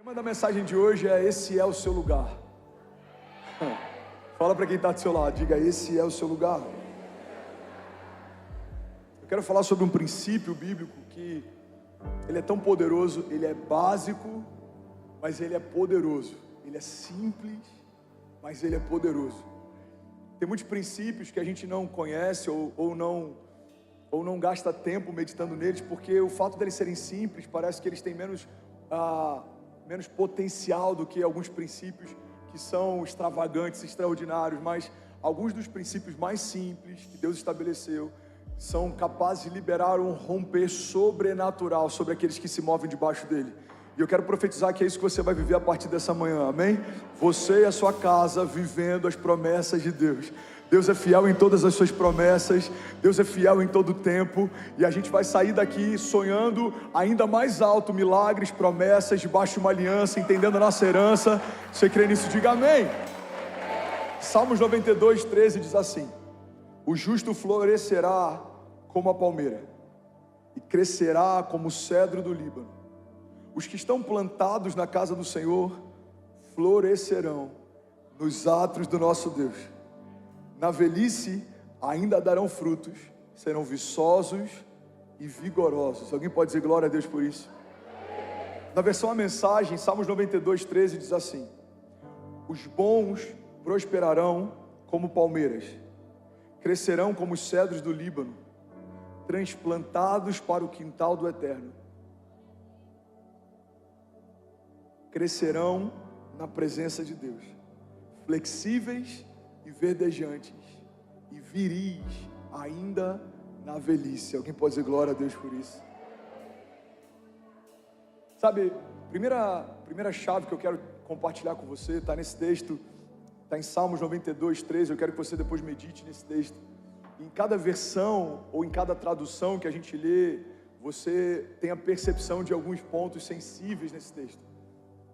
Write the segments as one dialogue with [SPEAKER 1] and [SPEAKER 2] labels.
[SPEAKER 1] tema da mensagem de hoje é: esse é o seu lugar. Fala para quem está do seu lado, diga: esse é o seu lugar. Eu quero falar sobre um princípio bíblico que ele é tão poderoso, ele é básico, mas ele é poderoso. Ele é simples, mas ele é poderoso. Tem muitos princípios que a gente não conhece ou não gasta tempo meditando neles, porque o fato deles serem simples, parece que eles têm menos potencial do que alguns princípios que são extravagantes, extraordinários. Mas alguns dos princípios mais simples que Deus estabeleceu são capazes de liberar um romper sobrenatural sobre aqueles que se movem debaixo dele. E eu quero profetizar que é isso que você vai viver a partir dessa manhã, amém? Você e a sua casa vivendo as promessas de Deus. Deus é fiel em todas as suas promessas, Deus é fiel em todo o tempo, e a gente vai sair daqui sonhando ainda mais alto, milagres, promessas, debaixo de uma aliança, entendendo a nossa herança. Você crê nisso? Diga amém. Salmos 92, 13 diz assim: o justo florescerá como a palmeira, e crescerá como o cedro do Líbano. Os que estão plantados na casa do Senhor florescerão nos átrios do nosso Deus. Na velhice ainda darão frutos, serão viçosos e vigorosos. Alguém pode dizer glória a Deus por isso? Na versão A Mensagem, Salmos 92, 13 diz assim: os bons prosperarão como palmeiras, crescerão como os cedros do Líbano, transplantados para o quintal do Eterno. Crescerão na presença de Deus, flexíveis e verdejantes, e viris ainda na velhice. Alguém pode dizer glória a Deus por isso? Sabe, primeira chave que eu quero compartilhar com você está nesse texto, está em Salmos 92, 13. Eu quero que você depois medite nesse texto. Em cada versão ou em cada tradução que a gente lê, você tem a percepção de alguns pontos sensíveis nesse texto.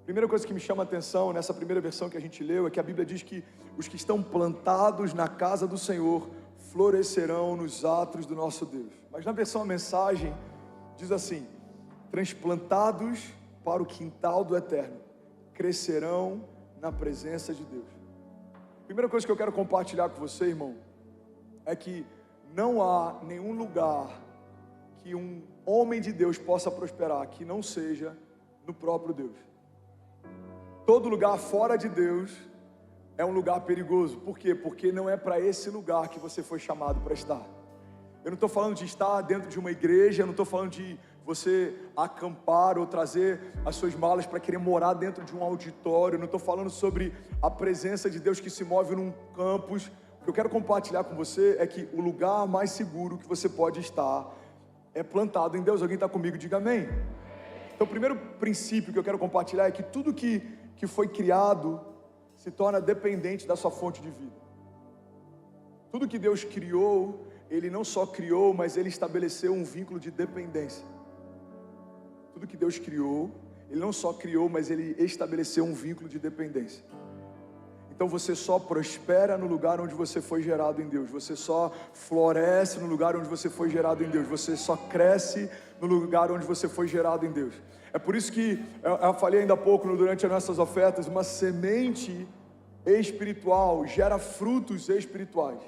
[SPEAKER 1] Primeira coisa que me chama a atenção nessa primeira versão que a gente leu é que a Bíblia diz que os que estão plantados na casa do Senhor florescerão nos átrios do nosso Deus. Mas na versão A Mensagem diz assim: transplantados para o quintal do Eterno, crescerão na presença de Deus. Primeira coisa que eu quero compartilhar com você, irmão, é que não há nenhum lugar que um homem de Deus possa prosperar que não seja no próprio Deus. Todo lugar fora de Deus é um lugar perigoso. Por quê? Porque não é para esse lugar que você foi chamado para estar. Eu não estou falando de estar dentro de uma igreja, eu não estou falando de você acampar ou trazer as suas malas para querer morar dentro de um auditório. Eu não estou falando sobre a presença de Deus que se move num campus. O que eu quero compartilhar com você é que o lugar mais seguro que você pode estar é plantado em Deus. Alguém está comigo? Diga amém. Então o primeiro princípio que eu quero compartilhar é que tudo que foi criado se torna dependente da sua fonte de vida. Tudo que Deus criou, Ele não só criou, mas Ele estabeleceu um vínculo de dependência. Tudo que Deus criou, Ele não só criou, mas Ele estabeleceu um vínculo de dependência. Então você só prospera no lugar onde você foi gerado em Deus. Você só floresce no lugar onde você foi gerado em Deus. Você só cresce no lugar onde você foi gerado em Deus. É por isso que eu falei ainda há pouco, durante as nossas ofertas, uma semente espiritual gera frutos espirituais.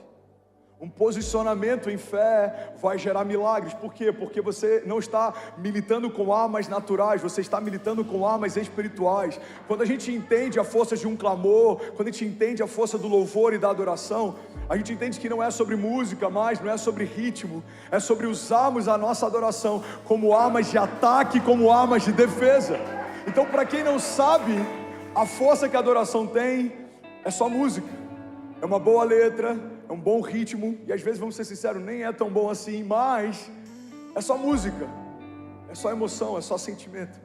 [SPEAKER 1] Um posicionamento em fé vai gerar milagres. Por quê? Porque você não está militando com armas naturais, você está militando com armas espirituais. Quando a gente entende a força de um clamor, quando a gente entende a força do louvor e da adoração, a gente entende que não é sobre música mais, não é sobre ritmo, é sobre usarmos a nossa adoração como armas de ataque, como armas de defesa. Então, para quem não sabe, a força que a adoração tem é só música, é uma boa letra, é um bom ritmo, e às vezes, vamos ser sinceros, nem é tão bom assim, mas é só música, é só emoção, é só sentimento.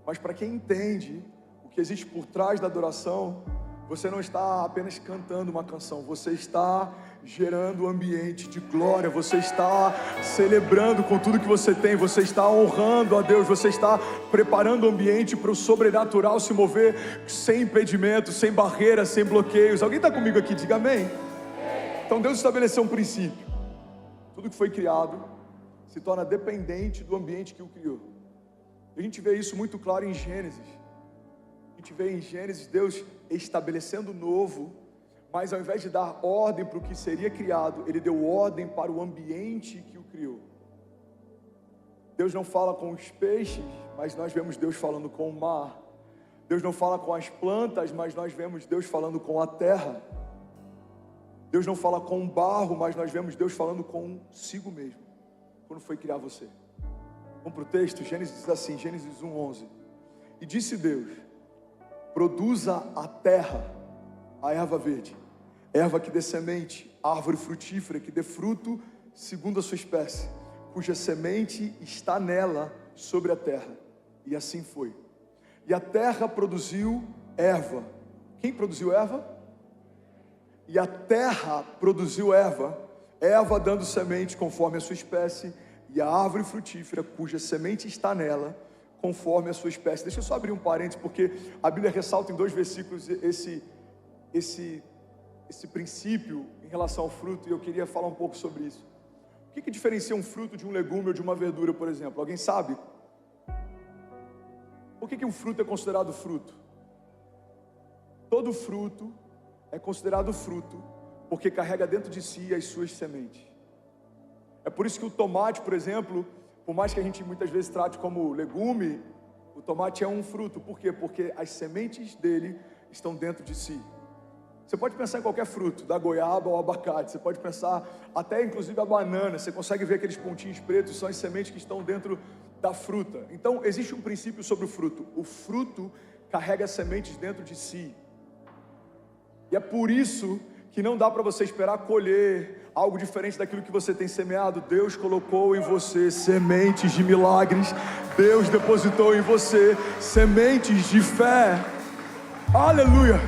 [SPEAKER 1] Mas para quem entende o que existe por trás da adoração, você não está apenas cantando uma canção, você está gerando um ambiente de glória, você está celebrando com tudo que você tem, você está honrando a Deus, você está preparando o ambiente para o sobrenatural se mover sem impedimento, sem barreiras, sem bloqueios. Alguém está comigo aqui? Diga amém. Então Deus estabeleceu um princípio: tudo que foi criado se torna dependente do ambiente que o criou. A gente vê isso muito claro em Gênesis. A gente vê em Gênesis Deus estabelecendo o novo, mas ao invés de dar ordem para o que seria criado, Ele deu ordem para o ambiente que o criou. Deus não fala com os peixes, mas nós vemos Deus falando com o mar. Deus não fala com as plantas, mas nós vemos Deus falando com a terra. Deus não fala com o barro, mas nós vemos Deus falando consigo mesmo, quando foi criar você. Vamos para o texto. Gênesis diz assim, Gênesis 1:11. E disse Deus: produza a terra a erva verde, erva que dê semente, árvore frutífera que dê fruto segundo a sua espécie, cuja semente está nela sobre a terra. E assim foi. E a terra produziu erva. Quem produziu erva? E a terra produziu erva, erva dando semente conforme a sua espécie, e a árvore frutífera cuja semente está nela, conforme a sua espécie. Deixa eu só abrir um parênteses, porque a Bíblia ressalta em 2 versículos esse princípio em relação ao fruto, e eu queria falar um pouco sobre isso. O que diferencia um fruto de um legume ou de uma verdura, por exemplo? Alguém sabe? Por que um fruto é considerado fruto? Todo fruto é considerado fruto porque carrega dentro de si as suas sementes. É por isso que o tomate, por exemplo, por mais que a gente muitas vezes trate como legume, o tomate é um fruto. Por quê? Porque as sementes dele estão dentro de si. Você pode pensar em qualquer fruto, da goiaba ao abacate, você pode pensar até inclusive a banana, você consegue ver aqueles pontinhos pretos, são as sementes que estão dentro da fruta. Então existe um princípio sobre o fruto carrega sementes dentro de si. E é por isso que não dá para você esperar colher algo diferente daquilo que você tem semeado. Deus colocou em você sementes de milagres. Deus depositou em você sementes de fé. Aleluia!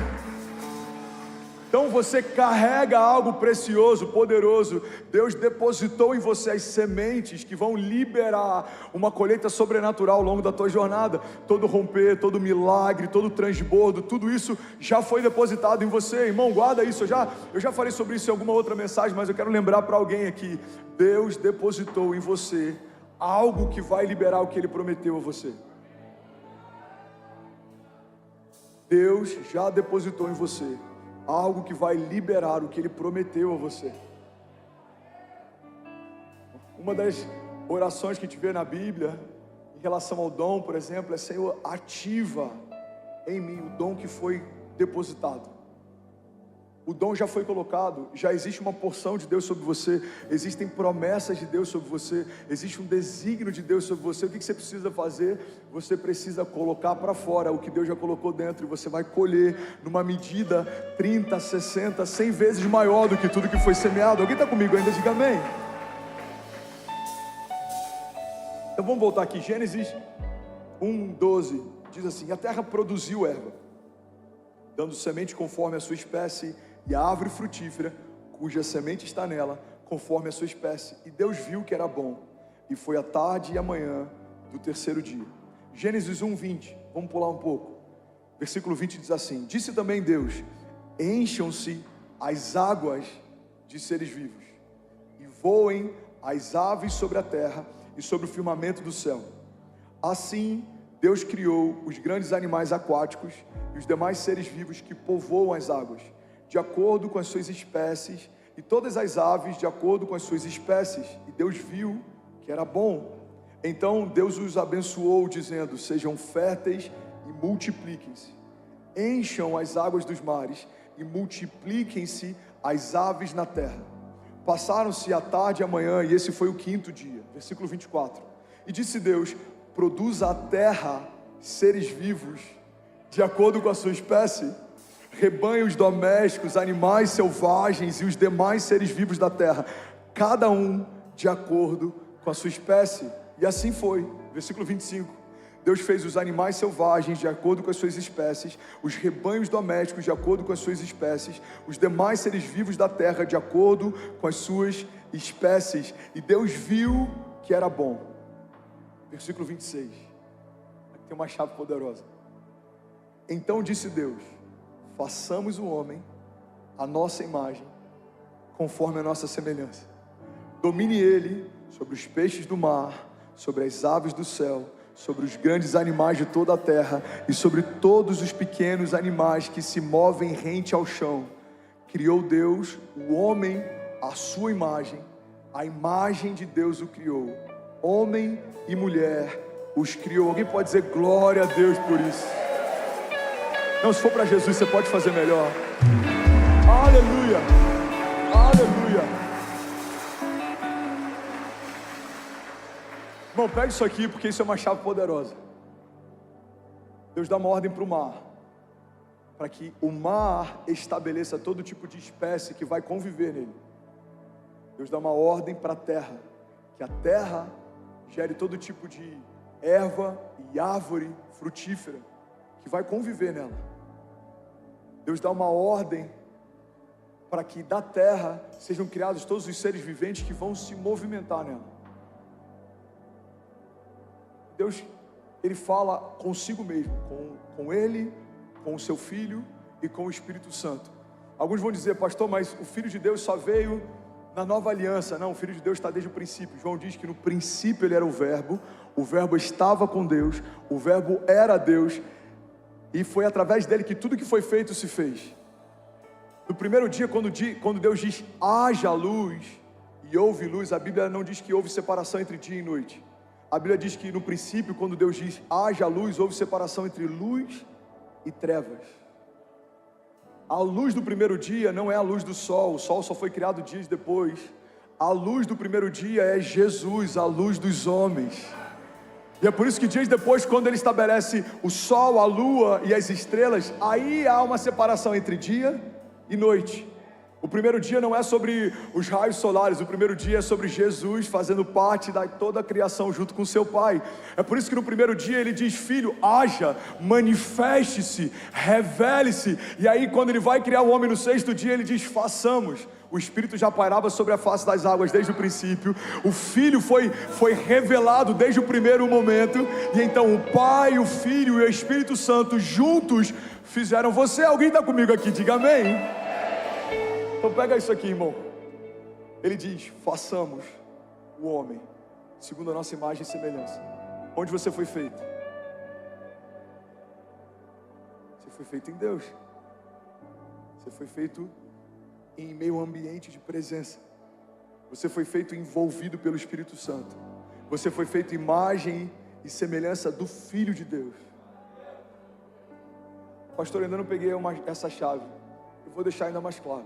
[SPEAKER 1] Então você carrega algo precioso, poderoso. Deus depositou em você as sementes que vão liberar uma colheita sobrenatural ao longo da tua jornada. Todo romper, todo milagre, todo transbordo, tudo isso já foi depositado em você. Irmão, guarda isso. Eu já falei sobre isso em alguma outra mensagem, mas eu quero lembrar para alguém aqui. Deus depositou em você algo que vai liberar o que Ele prometeu a você. Deus já depositou em você algo que vai liberar o que Ele prometeu a você. Uma das orações que a gente vê na Bíblia, em relação ao dom, por exemplo, é: Senhor, ativa em mim o dom que foi depositado. O dom já foi colocado, já existe uma porção de Deus sobre você, existem promessas de Deus sobre você, existe um desígnio de Deus sobre você. O que você precisa fazer? Você precisa colocar para fora o que Deus já colocou dentro, e você vai colher numa medida 30, 60, 100 vezes maior do que tudo que foi semeado. Alguém está comigo ainda? Diga amém. Então vamos voltar aqui, Gênesis 1:12, diz assim: a terra produziu erva, dando semente conforme a sua espécie, e a árvore frutífera, cuja semente está nela, conforme a sua espécie. E Deus viu que era bom, e foi a tarde e a manhã do terceiro dia. Gênesis 1:20, vamos pular um pouco. Versículo 20 diz assim: disse também Deus: encham-se as águas de seres vivos, e voem as aves sobre a terra e sobre o firmamento do céu. Assim Deus criou os grandes animais aquáticos e os demais seres vivos que povoam as águas, de acordo com as suas espécies, e todas as aves de acordo com as suas espécies. E Deus viu que era bom. Então Deus os abençoou, dizendo: sejam férteis e multipliquem-se, encham as águas dos mares e multipliquem-se as aves na terra. Passaram-se a tarde e a manhã, e esse foi o quinto dia. Versículo 24. E disse Deus: produza a terra seres vivos de acordo com a sua espécie, rebanhos domésticos, animais selvagens e os demais seres vivos da terra, cada um de acordo com a sua espécie. E assim foi. Versículo 25. Deus fez os animais selvagens de acordo com as suas espécies, os rebanhos domésticos de acordo com as suas espécies, os demais seres vivos da terra de acordo com as suas espécies. E Deus viu que era bom. Versículo 26. Aqui tem uma chave poderosa. Então disse Deus: façamos o homem à nossa imagem, conforme a nossa semelhança. Domine ele sobre os peixes do mar, sobre as aves do céu, sobre os grandes animais de toda a terra e sobre todos os pequenos animais que se movem rente ao chão. Criou Deus o homem à sua imagem, a imagem de Deus o criou, homem e mulher os criou. Alguém pode dizer glória a Deus por isso? Não, se for para Jesus, você pode fazer melhor. Aleluia, aleluia. Irmão, pega isso aqui, porque isso é uma chave poderosa. Deus dá uma ordem para o mar, para que o mar estabeleça todo tipo de espécie que vai conviver nele. Deus dá uma ordem para a terra, que a terra gere todo tipo de erva e árvore frutífera que vai conviver nela. Deus dá uma ordem para que da terra sejam criados todos os seres viventes que vão se movimentar nela. Deus, Ele fala consigo mesmo, com Ele, com o seu Filho e com o Espírito Santo. Alguns vão dizer, pastor, mas o Filho de Deus só veio na nova aliança. Não, o Filho de Deus está desde o princípio. João diz que no princípio Ele era o Verbo estava com Deus, o Verbo era Deus, e foi através dele que tudo que foi feito se fez. No primeiro dia, quando Deus diz, haja luz, e houve luz, a Bíblia não diz que houve separação entre dia e noite. A Bíblia diz que no princípio, quando Deus diz, haja luz, houve separação entre luz e trevas. A luz do primeiro dia não é a luz do sol, o sol só foi criado dias depois. A luz do primeiro dia é Jesus, a luz dos homens. E é por isso que dias depois, quando Ele estabelece o sol, a lua e as estrelas, aí há uma separação entre dia e noite. O primeiro dia não é sobre os raios solares, o primeiro dia é sobre Jesus fazendo parte de toda a criação junto com seu Pai. É por isso que no primeiro dia Ele diz, filho, haja, manifeste-se, revele-se. E aí quando Ele vai criar o homem no sexto dia, Ele diz, façamos. O Espírito já pairava sobre a face das águas desde o princípio. O Filho foi revelado desde o primeiro momento. E então o Pai, o Filho e o Espírito Santo juntos fizeram você. Alguém está comigo aqui? Diga amém. Então pega isso aqui, irmão. Ele diz, façamos o homem segundo a nossa imagem e semelhança. Onde você foi feito? Você foi feito em Deus. Você foi feito em meio ambiente de presença. Você foi feito envolvido pelo Espírito Santo. Você foi feito imagem e semelhança do Filho de Deus. Pastor, ainda não peguei essa chave. Eu vou deixar ainda mais claro.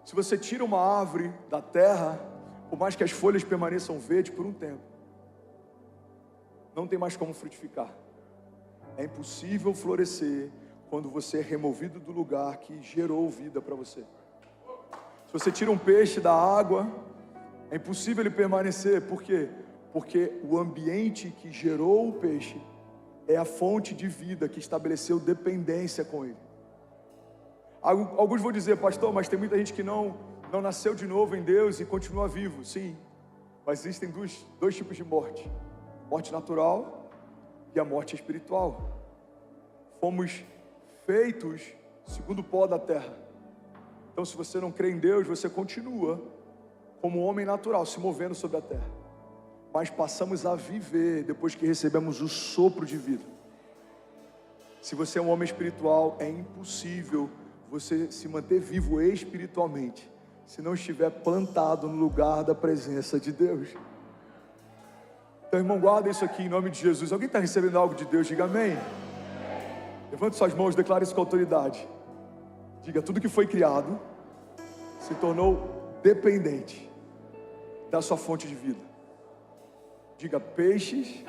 [SPEAKER 1] Se você tira uma árvore da terra, por mais que as folhas permaneçam verdes por um tempo, não tem mais como frutificar. É impossível florescer quando você é removido do lugar que gerou vida para você. Se você tira um peixe da água, é impossível ele permanecer. Por quê? Porque o ambiente que gerou o peixe é a fonte de vida que estabeleceu dependência com ele. Alguns vão dizer, pastor, mas tem muita gente que não nasceu de novo em Deus e continua vivo. Sim, mas existem dois tipos de morte: morte natural e a morte espiritual. Fomos feitos segundo o pó da terra. Então, se você não crê em Deus, você continua como um homem natural, se movendo sobre a terra. Mas passamos a viver depois que recebemos o sopro de vida. Se você é um homem espiritual, é impossível você se manter vivo espiritualmente se não estiver plantado no lugar da presença de Deus. Então, irmão, guarda isso aqui em nome de Jesus. Alguém está recebendo algo de Deus? Diga amém. Levante suas mãos, declare isso com autoridade. Diga, tudo que foi criado se tornou dependente da sua fonte de vida. Diga, peixes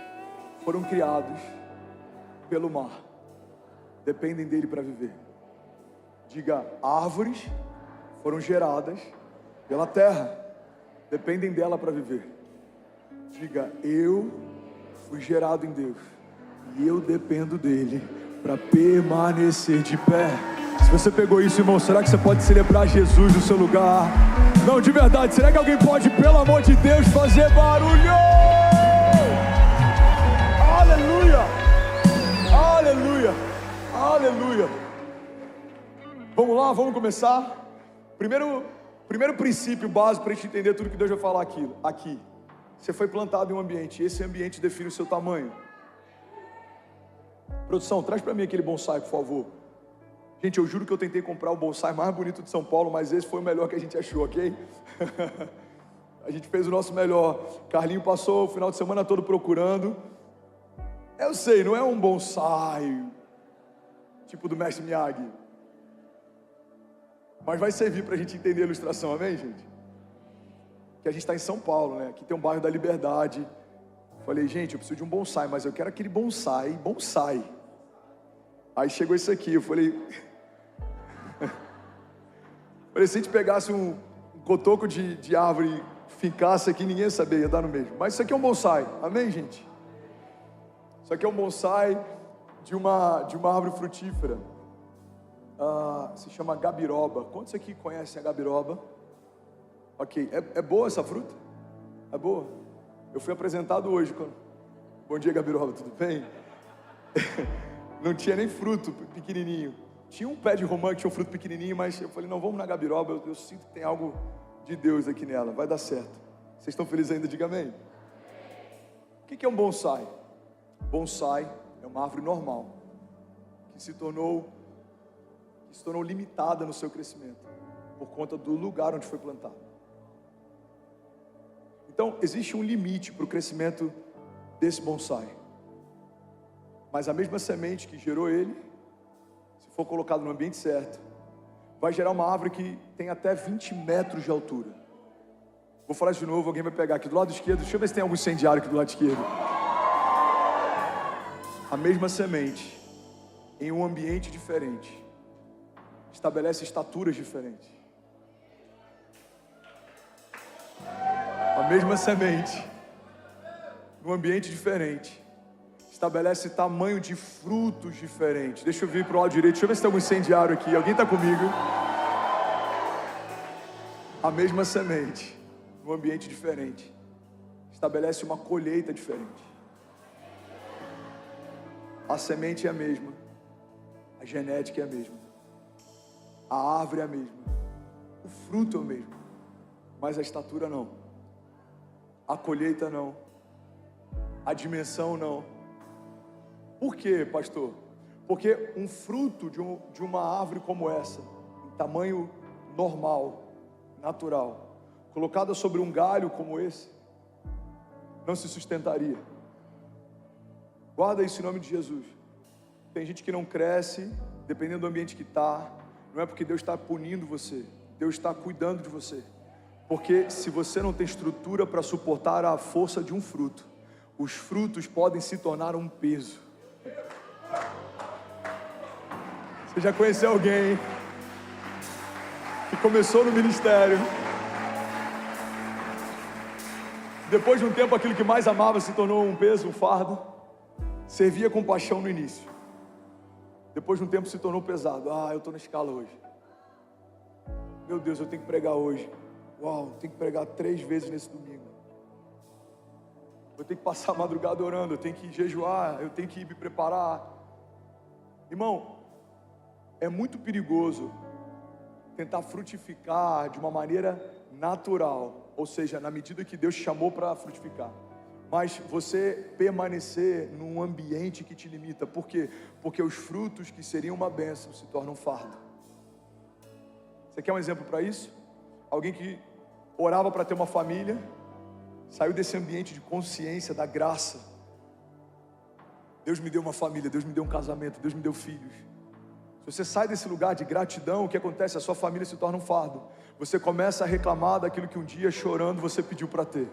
[SPEAKER 1] foram criados pelo mar, dependem dele para viver. Diga, árvores foram geradas pela terra, dependem dela para viver. Diga, eu fui gerado em Deus e eu dependo dele para permanecer de pé. Se você pegou isso, irmão, será que você pode celebrar Jesus no seu lugar? Não, de verdade, será que alguém pode, pelo amor de Deus, fazer barulho? Aleluia! Aleluia! Aleluia! Vamos lá, vamos começar. Primeiro princípio básico para a gente entender tudo que Deus vai falar aqui. Você foi plantado em um ambiente, e esse ambiente define o seu tamanho. Produção, traz para mim aquele bonsai, por favor. Gente, eu juro que eu tentei comprar o bonsai mais bonito de São Paulo, mas esse foi o melhor que a gente achou, ok? A gente fez o nosso melhor. Carlinho passou o final de semana todo procurando. Eu sei, não é um bonsai tipo do mestre Miyagi, mas vai servir para a gente entender a ilustração, amém, gente? Que a gente está em São Paulo, né? Aqui tem um bairro da Liberdade. Falei, gente, eu preciso de um bonsai, mas eu quero aquele bonsai. Aí chegou isso aqui, eu falei... Falei, se a gente pegasse um cotoco de árvore e fincasse aqui, ninguém ia saber, ia dar no mesmo. Mas isso aqui é um bonsai, amém, gente? Isso aqui é um bonsai de uma árvore frutífera. Se chama gabiroba. Quantos aqui conhecem a gabiroba? Ok, é boa essa fruta? É boa? Eu fui apresentado hoje. Bom dia, gabiroba, tudo bem? Não tinha nem fruto pequenininho. Tinha um pé de romã que tinha um fruto pequenininho, mas eu falei, não, vamos na gabiroba, eu sinto que tem algo de Deus aqui nela, vai dar certo. Vocês estão felizes ainda? Diga amém. O que é um bonsai? Bonsai é uma árvore normal, que se tornou limitada no seu crescimento, por conta do lugar onde foi plantado. Então, existe um limite para o crescimento desse bonsai. Mas a mesma semente que gerou ele, se for colocado no ambiente certo, vai gerar uma árvore que tem até 20 metros de altura. Vou falar de novo, alguém vai pegar aqui do lado esquerdo. Deixa eu ver se tem algum incendiário aqui do lado esquerdo. A mesma semente, em um ambiente diferente, estabelece estaturas diferentes. A mesma semente, num ambiente diferente, estabelece tamanho de frutos diferentes. Deixa eu vir para o lado direito, deixa eu ver se tem algum incendiário aqui. Alguém está comigo? A mesma semente, num ambiente diferente, estabelece uma colheita diferente. A semente é a mesma, a genética é a mesma, a árvore é a mesma, o fruto é o mesmo, mas a estatura não, a colheita não, a dimensão não. Por quê, pastor? Porque um fruto de uma árvore como essa, em tamanho normal, natural, colocada sobre um galho como esse, não se sustentaria. Guarda isso em nome de Jesus. Tem gente que não cresce, dependendo do ambiente que está. Não é porque Deus está punindo você, Deus está cuidando de você. Porque se você não tem estrutura para suportar a força de um fruto, os frutos podem se tornar um peso. Você já conheceu alguém que começou no ministério, depois de um tempo aquilo que mais amava se tornou um peso, um fardo? Servia com paixão no início, depois de um tempo se tornou pesado. Eu estou na escala hoje, meu Deus, eu tenho que pregar hoje. Uau, tenho que pregar 3 vezes nesse domingo. Eu tenho que passar a madrugada orando, eu tenho que jejuar, eu tenho que me preparar. Irmão, é muito perigoso tentar frutificar de uma maneira natural, ou seja, na medida que Deus te chamou para frutificar, mas você permanecer num ambiente que te limita. Por quê? Porque os frutos que seriam uma bênção se tornam um fardo. Você quer um exemplo para isso? Alguém que orava para ter uma família, saiu desse ambiente de consciência da graça. Deus me deu uma família, Deus me deu um casamento, Deus me deu filhos. Se você sai desse lugar de gratidão, o que acontece? A sua família se torna um fardo. Você começa a reclamar daquilo que um dia, chorando, você pediu para ter.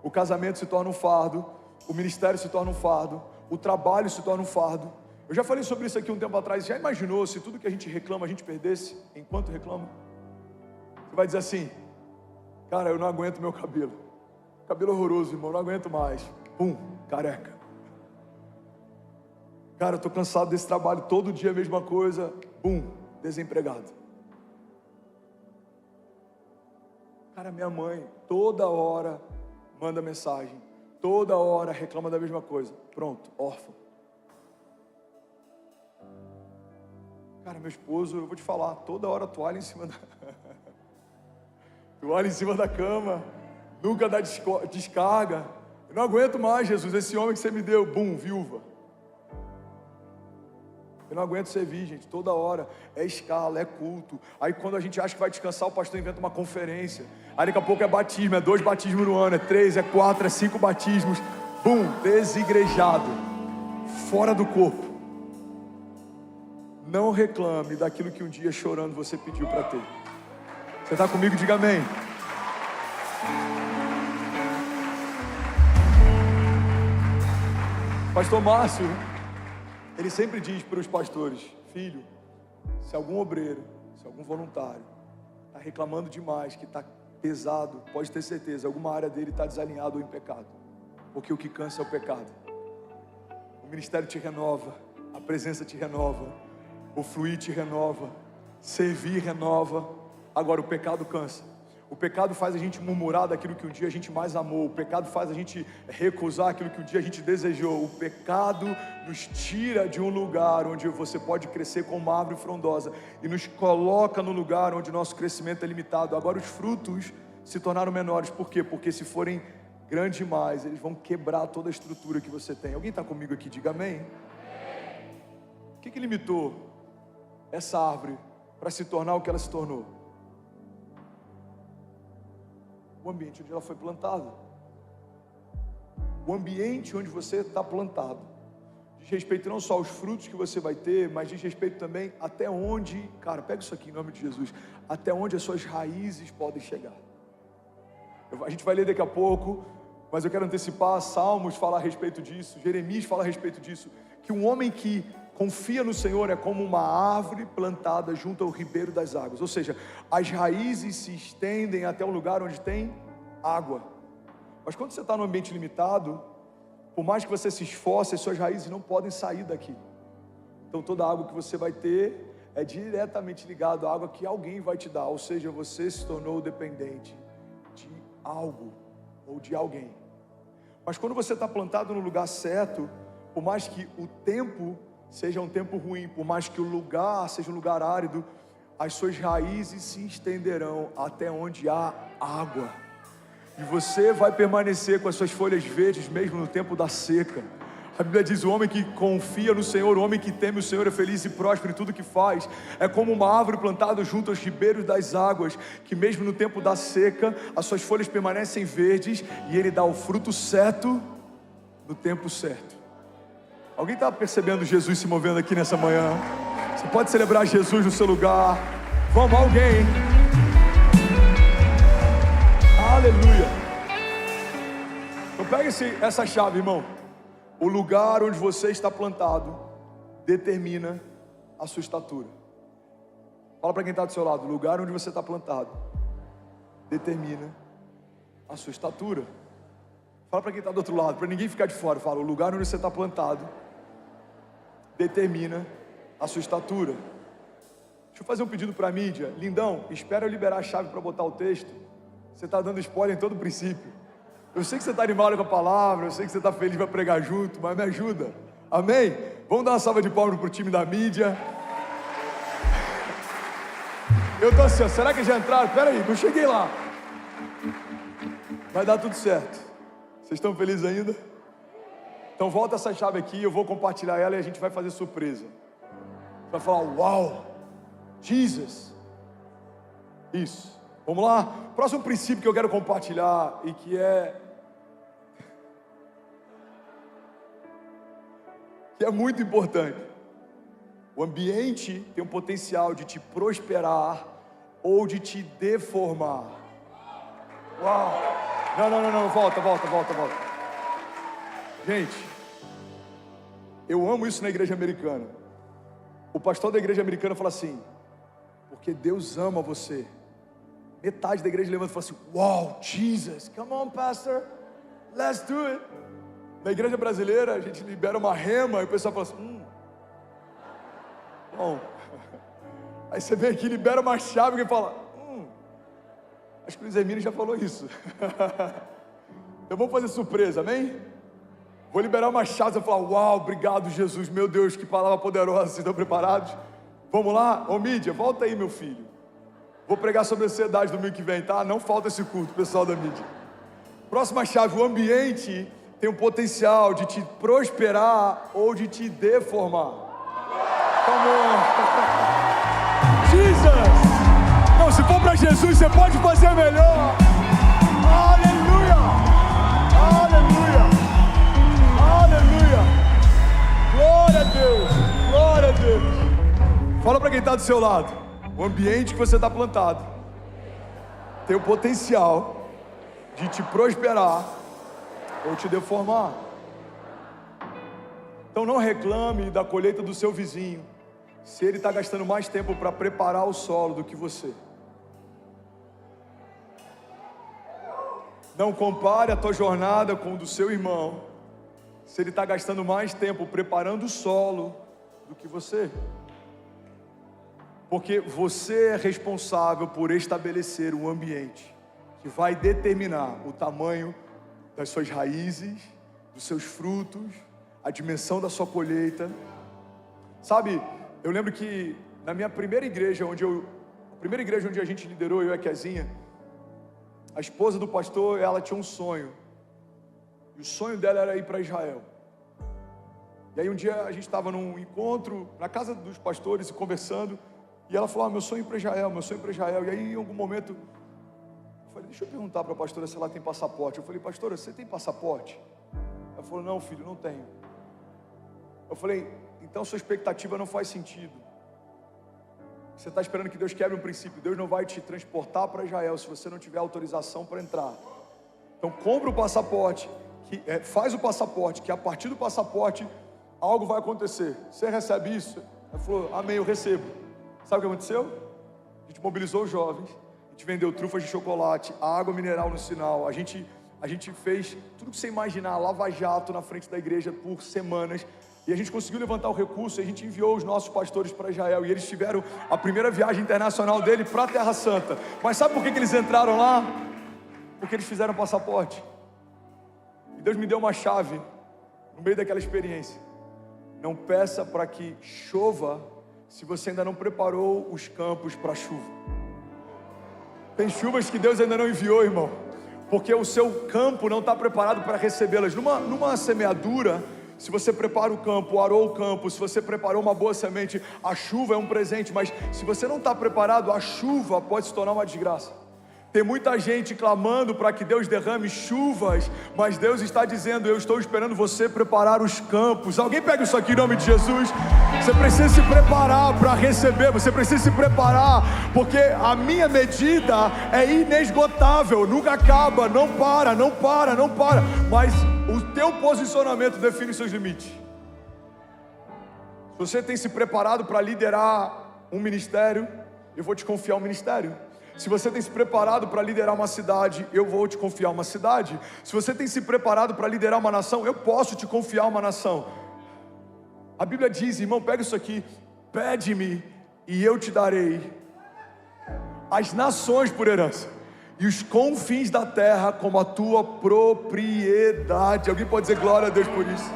[SPEAKER 1] O casamento se torna um fardo, o ministério se torna um fardo, o trabalho se torna um fardo. Eu já falei sobre isso aqui um tempo atrás. Já imaginou se tudo que a gente reclama, a gente perdesse enquanto reclama? Você vai dizer assim: cara, eu não aguento meu cabelo. Cabelo horroroso, irmão, não aguento mais. Pum, careca. Cara, eu estou cansado desse trabalho, todo dia a mesma coisa. Pum, desempregado. Cara, minha mãe, toda hora manda mensagem, toda hora reclama da mesma coisa. Pronto, órfão. Cara, meu esposo, eu vou te falar, toda hora toalha em cima da... toalha em cima da cama, nunca dá descarga. Eu não aguento mais, Jesus, esse homem que você me deu, bum, viúva. Eu não aguento servir, gente, toda hora, é escala, é culto. Aí quando a gente acha que vai descansar, o pastor inventa uma conferência. Aí daqui a pouco é batismo, é 2 batismos no ano, é 3, é 4, é 5 batismos. Bum, desigrejado, fora do corpo. Não reclame daquilo que um dia chorando você pediu para ter. Você está comigo? Diga amém. Pastor Márcio, ele sempre diz para os pastores: filho, se algum obreiro, se algum voluntário está reclamando demais, que está pesado, pode ter certeza, alguma área dele está desalinhada ou em pecado, porque o que cansa é o pecado. O ministério te renova, a presença te renova, o fluir te renova, servir renova. Agora o pecado cansa. O pecado faz a gente murmurar daquilo que um dia a gente mais amou. O pecado faz a gente recusar aquilo que um dia a gente desejou. O pecado nos tira de um lugar onde você pode crescer como uma árvore frondosa e nos coloca no lugar onde nosso crescimento é limitado. Agora os frutos se tornaram menores. Por quê? Porque se forem grandes demais, eles vão quebrar toda a estrutura que você tem. Alguém está comigo aqui? Diga amém. O que limitou essa árvore para se tornar o que ela se tornou? O ambiente onde ela foi plantada. O ambiente onde você está plantado diz respeito não só aos frutos que você vai ter, mas diz respeito também até onde, cara, pega isso aqui em nome de Jesus, até onde as suas raízes podem chegar. A gente vai ler daqui a pouco, mas eu quero antecipar. Salmos fala a respeito disso, Jeremias fala a respeito disso, que um homem que confia no Senhor é como uma árvore plantada junto ao ribeiro das águas. Ou seja, as raízes se estendem até um lugar onde tem água. Mas quando você está num ambiente limitado, por mais que você se esforce, as suas raízes não podem sair daqui. Então toda a água que você vai ter é diretamente ligada à água que alguém vai te dar. Ou seja, você se tornou dependente de algo ou de alguém. Mas quando você está plantado no lugar certo, por mais que o tempo seja um tempo ruim, por mais que o lugar seja um lugar árido, as suas raízes se estenderão até onde há água, e você vai permanecer com as suas folhas verdes mesmo no tempo da seca. A Bíblia diz: o homem que confia no Senhor, o homem que teme o Senhor é feliz e próspero em tudo que faz. É como uma árvore plantada junto aos ribeiros das águas, que mesmo no tempo da seca, as suas folhas permanecem verdes, e ele dá o fruto certo no tempo certo. Alguém está percebendo Jesus se movendo aqui nessa manhã? Você pode celebrar Jesus no seu lugar. Vamos, alguém. Aleluia. Então pega essa chave, irmão. O lugar onde você está plantado determina a sua estatura. Fala para quem está do seu lado: o lugar onde você está plantado determina a sua estatura. Fala para quem está do outro lado, para ninguém ficar de fora. Fala: o lugar onde você está plantado determina a sua estatura. Deixa eu fazer um pedido para a mídia. Lindão, espera eu liberar a chave para botar o texto. Você está dando spoiler em todo o princípio. Eu sei que você está animado com a palavra, eu sei que você está feliz para pregar junto, mas me ajuda. Amém? Vamos dar uma salva de palmas para o time da mídia. Eu estou assim, ó, será que já entraram? Espera aí, não cheguei lá. Vai dar tudo certo. Vocês estão felizes ainda? Então volta essa chave aqui, eu vou compartilhar ela e a gente vai fazer surpresa. Vai falar: uau, Jesus. Isso. Vamos lá? Próximo princípio que eu quero compartilhar e que é muito importante. O ambiente tem um potencial de te prosperar ou de te deformar. Uau! Não, volta. Gente, eu amo isso na igreja americana. O pastor da igreja americana fala assim: porque Deus ama você. Metade da igreja levanta e fala assim: wow, Jesus, come on, pastor, let's do it. Na igreja brasileira, a gente libera uma rema e o pessoal fala assim: bom. Aí você vem aqui, libera uma chave e fala: acho que o Luiz Hermínio já falou isso. Então vamos fazer surpresa, amém? Vou liberar uma chave e falar: uau, obrigado, Jesus, meu Deus, que palavra poderosa. Vocês estão preparados? Vamos lá? Ô mídia, volta aí, meu filho. Vou pregar sobre ansiedade domingo que vem, tá? Não falta esse culto, pessoal da mídia. Próxima chave, o ambiente tem o potencial de te prosperar ou de te deformar. Come on. Jesus! Não, se for para Jesus, você pode fazer melhor. Aleluia! Aleluia! Aleluia! Glória a Deus! Glória a Deus! Fala para quem está do seu lado. O ambiente que você está plantado tem o potencial de te prosperar ou te deformar. Então não reclame da colheita do seu vizinho, se ele está gastando mais tempo para preparar o solo do que você. Não compare a tua jornada com o do seu irmão, se ele está gastando mais tempo preparando o solo do que você. Porque você é responsável por estabelecer um ambiente que vai determinar o tamanho das suas raízes, dos seus frutos, a dimensão da sua colheita. Sabe, eu lembro que na minha primeira igreja, onde a gente liderou, eu e a Kezinha, a esposa do pastor, ela tinha um sonho. E o sonho dela era ir para Israel. E aí um dia a gente estava num encontro na casa dos pastores e conversando, e ela falou: meu sonho é ir para Israel, meu sonho é ir para Israel. E aí em algum momento eu falei: deixa eu perguntar para a pastora se ela tem passaporte. Eu falei: pastora, você tem passaporte? Ela falou: não, filho, não tenho. Eu falei: então sua expectativa não faz sentido. Você está esperando que Deus quebre um princípio. Deus não vai te transportar para Israel se você não tiver autorização para entrar. Então compra o passaporte, faz o passaporte, que a partir do passaporte algo vai acontecer. Você recebe isso? Ela falou: amém, eu recebo. Sabe o que aconteceu? A gente mobilizou os jovens, a gente vendeu trufas de chocolate, a água mineral no sinal, a gente fez tudo que você imaginar, lava-jato na frente da igreja por semanas, e a gente conseguiu levantar o recurso, e a gente enviou os nossos pastores para Israel, e eles tiveram a primeira viagem internacional dele para a Terra Santa. Mas sabe por que eles entraram lá? Porque eles fizeram passaporte. E Deus me deu uma chave no meio daquela experiência: não peça para que chova se você ainda não preparou os campos para a chuva. Tem chuvas que Deus ainda não enviou, irmão, porque o seu campo não está preparado para recebê-las. Numa semeadura, se você prepara o campo, arou o campo, se você preparou uma boa semente, a chuva é um presente. Mas se você não está preparado, a chuva pode se tornar uma desgraça. Tem muita gente clamando para que Deus derrame chuvas, mas Deus está dizendo: eu estou esperando você preparar os campos. Alguém pega isso aqui em nome de Jesus. Você precisa se preparar para receber, você precisa se preparar, porque a minha medida é inesgotável, nunca acaba, não para, não para, não para. Mas o teu posicionamento define os seus limites. Se você tem se preparado para liderar um ministério, eu vou te confiar um ministério. Se você tem se preparado para liderar uma cidade, eu vou te confiar uma cidade. Se você tem se preparado para liderar uma nação, eu posso te confiar uma nação. A Bíblia diz, irmão, pega isso aqui: pede-me e eu te darei as nações por herança, e os confins da terra como a tua propriedade. Alguém pode dizer glória a Deus por isso?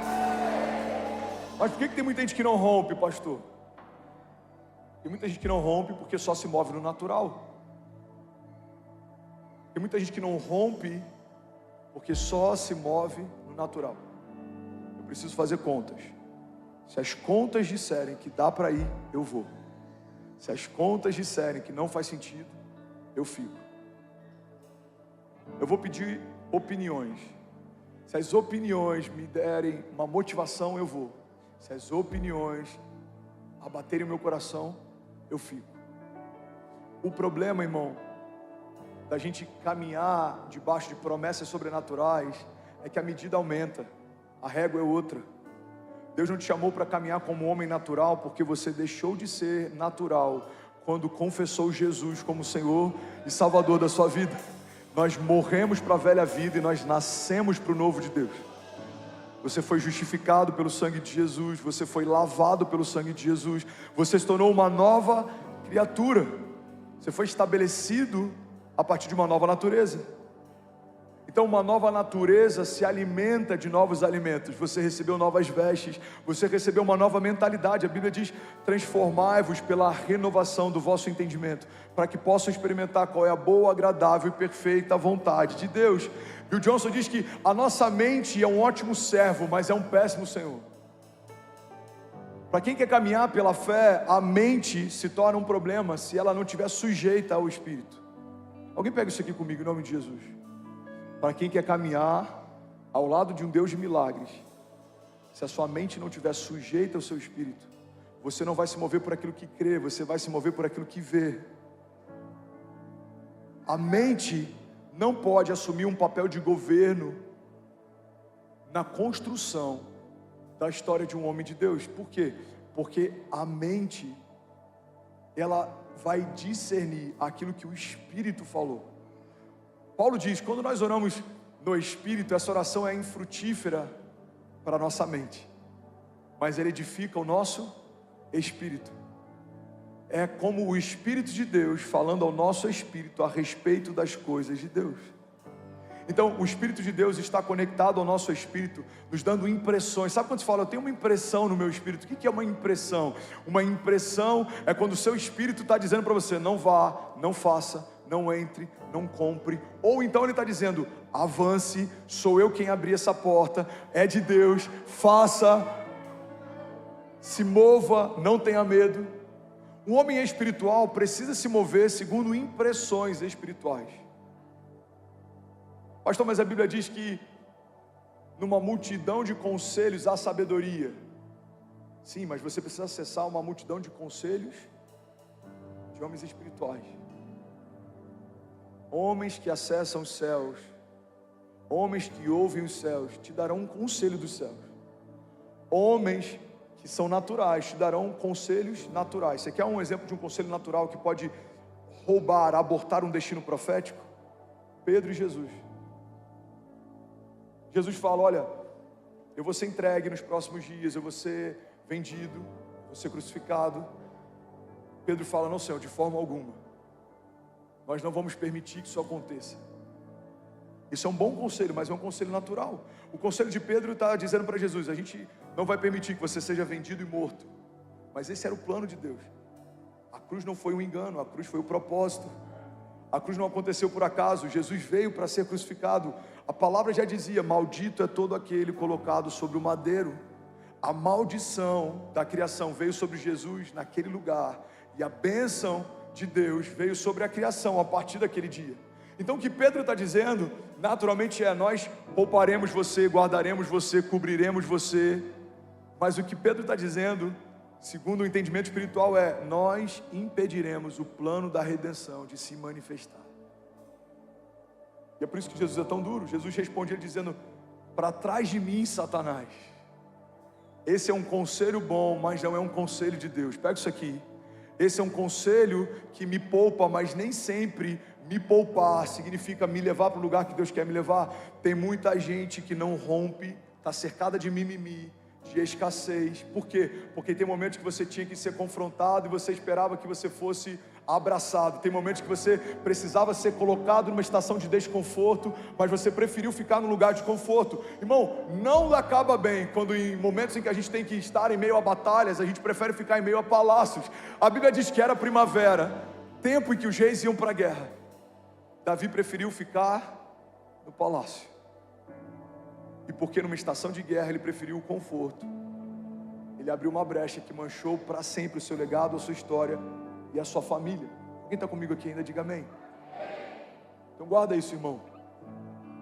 [SPEAKER 1] Mas por que tem muita gente que não rompe, pastor? Tem muita gente que não rompe porque só se move no natural. Tem muita gente que não rompe porque só se move no natural. Eu preciso fazer contas. Se as contas disserem que dá para ir, eu vou. Se as contas disserem que não faz sentido, eu fico. Eu vou pedir opiniões. Se as opiniões me derem uma motivação, eu vou. Se as opiniões abaterem o meu coração, eu fico. O problema, irmão, da gente caminhar debaixo de promessas sobrenaturais é que a medida aumenta, a régua é outra. Deus não te chamou para caminhar como um homem natural, porque você deixou de ser natural quando confessou Jesus como Senhor e Salvador da sua vida. Nós morremos para a velha vida e nós nascemos para o novo de Deus. Você foi justificado pelo sangue de Jesus, você foi lavado pelo sangue de Jesus, você se tornou uma nova criatura, você foi estabelecido a partir de uma nova natureza. Então uma nova natureza se alimenta de novos alimentos. Você recebeu novas vestes, você recebeu uma nova mentalidade. A Bíblia diz: transformai-vos pela renovação do vosso entendimento, para que possam experimentar qual é a boa, agradável e perfeita vontade de Deus. Bill Johnson diz que a nossa mente é um ótimo servo, mas é um péssimo senhor. Para quem quer caminhar pela fé, a mente se torna um problema se ela não estiver sujeita ao Espírito. Alguém pega isso aqui comigo em nome de Jesus. Para quem quer caminhar ao lado de um Deus de milagres, se a sua mente não estiver sujeita ao seu Espírito, você não vai se mover por aquilo que crê, você vai se mover por aquilo que vê. A mente não pode assumir um papel de governo na construção da história de um homem de Deus. Por quê? Porque a mente, ela vai discernir aquilo que o Espírito falou. Paulo diz: quando nós oramos no Espírito, essa oração é infrutífera para a nossa mente, mas ela edifica o nosso espírito. É como o Espírito de Deus falando ao nosso espírito a respeito das coisas de Deus. Então o Espírito de Deus está conectado ao nosso espírito, nos dando impressões. Sabe quando se fala: eu tenho uma impressão no meu espírito? O que é uma impressão? Uma impressão é quando o seu espírito está dizendo para você: não vá, não faça, não entre, não compre. Ou então ele está dizendo: avance, sou eu quem abri essa porta, é de Deus, faça, se mova, não tenha medo. Um homem espiritual precisa se mover segundo impressões espirituais. Pastor, mas a Bíblia diz que numa multidão de conselhos há sabedoria. Sim, mas você precisa acessar uma multidão de conselhos de homens espirituais. Homens que acessam os céus, homens que ouvem os céus, te darão um conselho dos céus. Homens que são naturais, te darão conselhos naturais. Você quer um exemplo de um conselho natural que pode roubar, abortar um destino profético? Pedro e Jesus. Jesus fala: olha, eu vou ser entregue nos próximos dias, eu vou ser vendido, vou ser crucificado. Pedro fala: não, Senhor, de forma alguma, nós não vamos permitir que isso aconteça. Isso é um bom conselho, mas é um conselho natural. O conselho de Pedro está dizendo para Jesus: a gente não vai permitir que você seja vendido e morto. Mas esse era o plano de Deus. A cruz não foi um engano, a cruz foi o propósito. A cruz não aconteceu por acaso. Jesus veio para ser crucificado. A palavra já dizia: maldito é todo aquele colocado sobre o madeiro. A maldição da criação veio sobre Jesus naquele lugar, e a bênção de Deus veio sobre a criação a partir daquele dia. Então o que Pedro está dizendo, naturalmente nós pouparemos você, guardaremos você, cobriremos você. Mas o que Pedro está dizendo, segundo o entendimento espiritual, nós impediremos o plano da redenção de se manifestar. E é por isso que Jesus é tão duro. Jesus responde dizendo: para trás de mim, Satanás. Esse é um conselho bom, mas não é um conselho de Deus. Pega isso aqui. Esse é um conselho que me poupa, mas nem sempre me poupar significa me levar para o lugar que Deus quer me levar. Tem muita gente que não rompe, está cercada de mimimi, de escassez. Por quê? Porque tem momentos que você tinha que ser confrontado e você esperava que você fosse abraçado. Tem momentos que você precisava ser colocado numa estação de desconforto, mas você preferiu ficar no lugar de conforto. Irmão, não acaba bem quando em momentos em que a gente tem que estar em meio a batalhas, a gente prefere ficar em meio a palácios. A Bíblia diz que era primavera, tempo em que os reis iam para a guerra. Davi preferiu ficar no palácio. E porque numa estação de guerra ele preferiu o conforto, ele abriu uma brecha que manchou para sempre o seu legado, a sua história e a sua família. Quem está comigo aqui ainda, diga amém. Então guarda isso, irmão.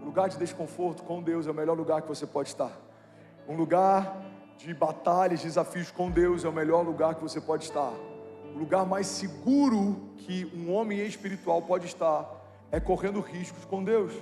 [SPEAKER 1] Um lugar de desconforto com Deus é o melhor lugar que você pode estar. Um lugar de batalhas, desafios com Deus é o melhor lugar que você pode estar. O lugar mais seguro que um homem espiritual pode estar é correndo riscos com Deus.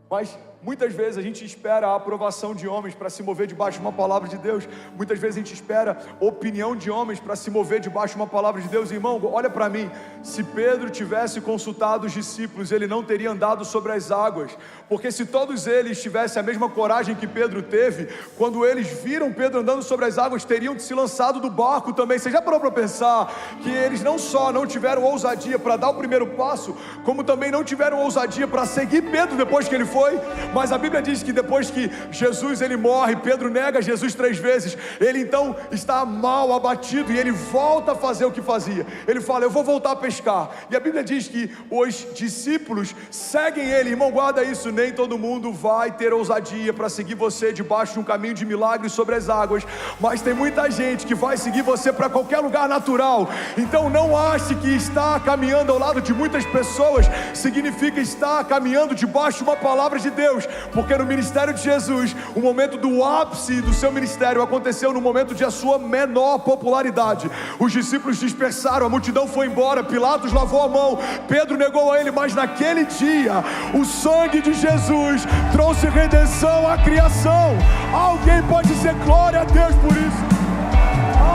[SPEAKER 1] Mas Muitas vezes a gente espera a aprovação de homens para se mover debaixo de uma palavra de Deus. Muitas vezes a gente espera opinião de homens para se mover debaixo de uma palavra de Deus. Irmão, olha para mim, se Pedro tivesse consultado os discípulos, ele não teria andado sobre as águas, porque se todos eles tivessem a mesma coragem que Pedro teve, quando eles viram Pedro andando sobre as águas, teriam se lançado do barco também. Você já parou para pensar que eles não só não tiveram ousadia para dar o primeiro passo, como também não tiveram ousadia para seguir Pedro depois que ele foi? Mas a Bíblia diz que depois que Jesus ele morre, Pedro nega Jesus 3 vezes, ele então está mal, abatido, e ele volta a fazer o que fazia. Ele fala: eu vou voltar a pescar. E a Bíblia diz que os discípulos seguem ele. Irmão, guarda isso, nem todo mundo vai ter ousadia para seguir você debaixo de um caminho de milagres sobre as águas, mas tem muita gente que vai seguir você para qualquer lugar natural. Então não ache que estar caminhando ao lado de muitas pessoas significa estar caminhando debaixo de uma palavra de Deus, porque no ministério de Jesus, o momento do ápice do seu ministério aconteceu no momento de a sua menor popularidade. Os discípulos dispersaram, a multidão foi embora, Pilatos lavou a mão, Pedro negou a ele, mas naquele dia, o sangue de Jesus trouxe redenção à criação. Alguém pode dizer glória a Deus por isso?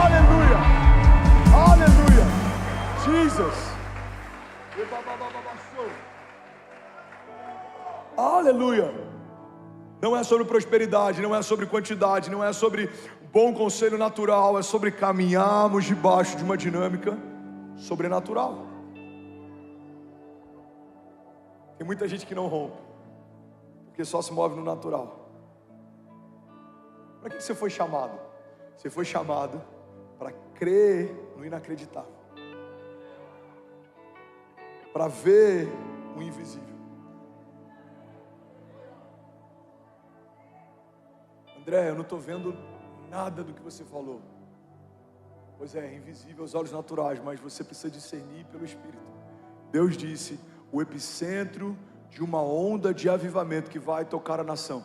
[SPEAKER 1] Aleluia, aleluia, Jesus. Aleluia. Não é sobre prosperidade, não é sobre quantidade, não é sobre bom conselho natural, é sobre caminharmos debaixo de uma dinâmica sobrenatural. Tem muita gente que não rompe, porque só se move no natural. Para que você foi chamado? Você foi chamado para crer no inacreditável, para ver o invisível. André, eu não estou vendo nada do que você falou. Pois é invisível aos olhos naturais, mas você precisa discernir pelo Espírito. Deus disse: o epicentro de uma onda de avivamento que vai tocar a nação.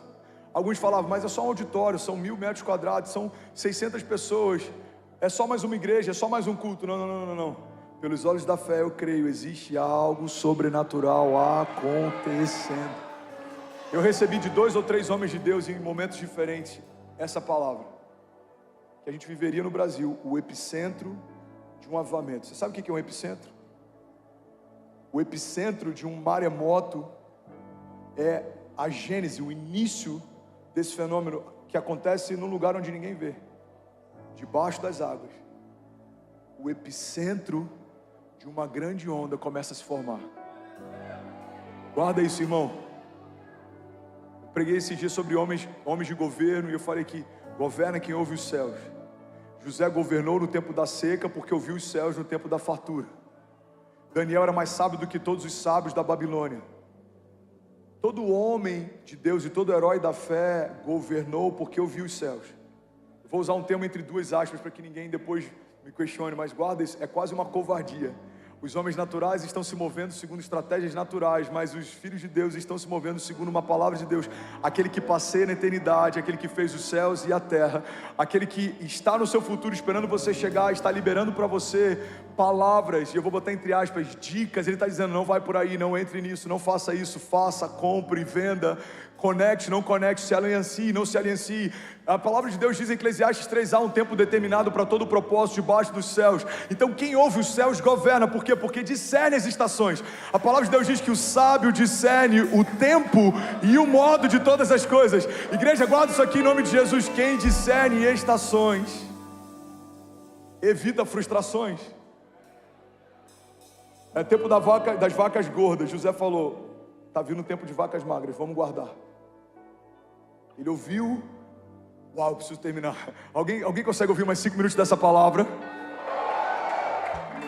[SPEAKER 1] Alguns falavam: mas é só um auditório, são 1000 metros quadrados, são 600 pessoas, é só mais uma igreja, é só mais um culto. Não. Pelos olhos da fé eu creio, existe algo sobrenatural acontecendo. Eu recebi de 2 ou 3 homens de Deus em momentos diferentes essa palavra, que a gente viveria no Brasil, o epicentro de um avivamento. Você sabe o que é um epicentro? O epicentro de um maremoto é a gênese, o início desse fenômeno que acontece num lugar onde ninguém vê, debaixo das águas. O epicentro de uma grande onda começa a se formar. Guarda isso, irmão. Preguei esse dia sobre homens de governo, e eu falei que governa quem ouve os céus. José governou no tempo da seca porque ouviu os céus no tempo da fartura. Daniel era mais sábio do que todos os sábios da Babilônia. Todo homem de Deus e todo herói da fé governou porque ouviu os céus. Eu vou usar um termo entre 2 aspas para que ninguém depois me questione, mas guarda isso, é quase uma covardia. Os homens naturais estão se movendo segundo estratégias naturais, mas os filhos de Deus estão se movendo segundo uma palavra de Deus. Aquele que passeia na eternidade, aquele que fez os céus e a terra, aquele que está no seu futuro esperando você chegar, está liberando para você palavras, e eu vou botar entre aspas, dicas. Ele está dizendo: não vai por aí, não entre nisso, não faça isso, faça, compre, venda, conecte, não conecte, se aliancie, não se aliancie. A palavra de Deus diz em Eclesiastes 3: há um tempo determinado para todo o propósito debaixo dos céus. Então quem ouve os céus governa. Por quê? Porque discerne as estações. A palavra de Deus diz que o sábio discerne o tempo e o modo de todas as coisas. Igreja, guarda isso aqui em nome de Jesus. Quem discerne estações evita frustrações. É tempo das vacas gordas. José falou: está vindo o tempo de vacas magras, vamos guardar. Ele ouviu. Uau, eu preciso terminar. Alguém consegue ouvir mais 5 minutos dessa palavra?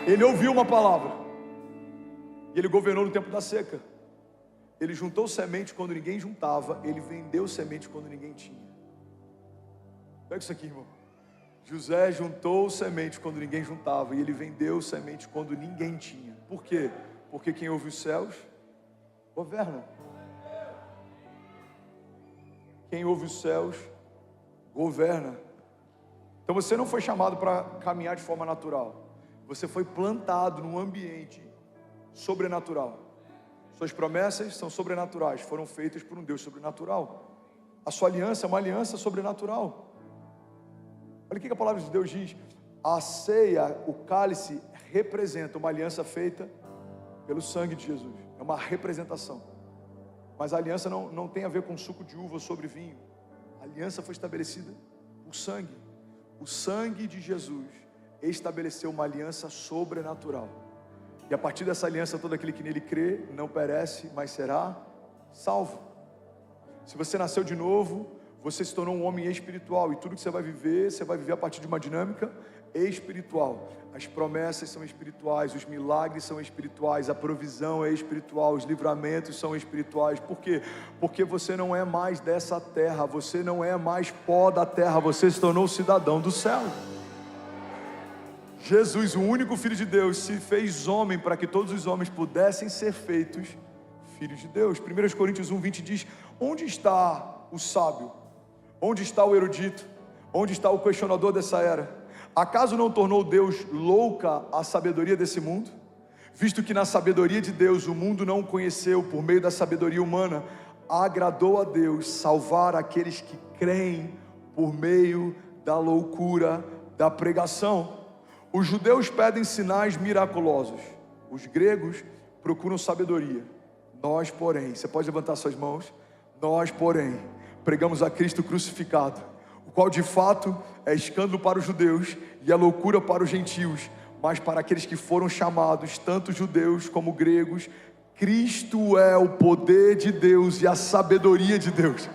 [SPEAKER 1] Ele ouviu uma palavra, e ele governou no tempo da seca. Ele juntou semente quando ninguém juntava, ele vendeu semente quando ninguém tinha. Pega isso aqui, irmão. José juntou semente quando ninguém juntava, e ele vendeu semente quando ninguém tinha. Por quê? Porque quem ouve os céus governa. Quem ouve os céus governa. Então você não foi chamado para caminhar de forma natural. Você foi plantado num ambiente sobrenatural. Suas promessas são sobrenaturais, foram feitas por um Deus sobrenatural. A sua aliança é uma aliança sobrenatural. Olha o que a palavra de Deus diz. A ceia, o cálice, representa uma aliança feita pelo sangue de Jesus. É uma representação. Mas a aliança não tem a ver com suco de uva sobre vinho. A aliança foi estabelecida por sangue. O sangue de Jesus estabeleceu uma aliança sobrenatural. E a partir dessa aliança, todo aquele que nele crê não perece, mas será salvo. Se você nasceu de novo, você se tornou um homem espiritual. E tudo que você vai viver a partir de uma dinâmica espiritual. As promessas são espirituais, os milagres são espirituais, a provisão é espiritual, os livramentos são espirituais. Por quê? Porque você não é mais dessa terra, você não é mais pó da terra, você se tornou cidadão do céu. Jesus, o único Filho de Deus, se fez homem para que todos os homens pudessem ser feitos filhos de Deus. 1 Coríntios 1:20 diz: onde está o sábio? Onde está o erudito? Onde está o questionador dessa era? Acaso não tornou Deus louca a sabedoria desse mundo? Visto que na sabedoria de Deus o mundo não o conheceu por meio da sabedoria humana, agradou a Deus salvar aqueles que creem por meio da loucura da pregação. Os judeus pedem sinais miraculosos, os gregos procuram sabedoria. Nós, porém, você pode levantar suas mãos, nós, porém, pregamos a Cristo crucificado, o qual de fato é escândalo para os judeus e é loucura para os gentios, mas para aqueles que foram chamados, tanto judeus como gregos, Cristo é o poder de Deus e a sabedoria de Deus.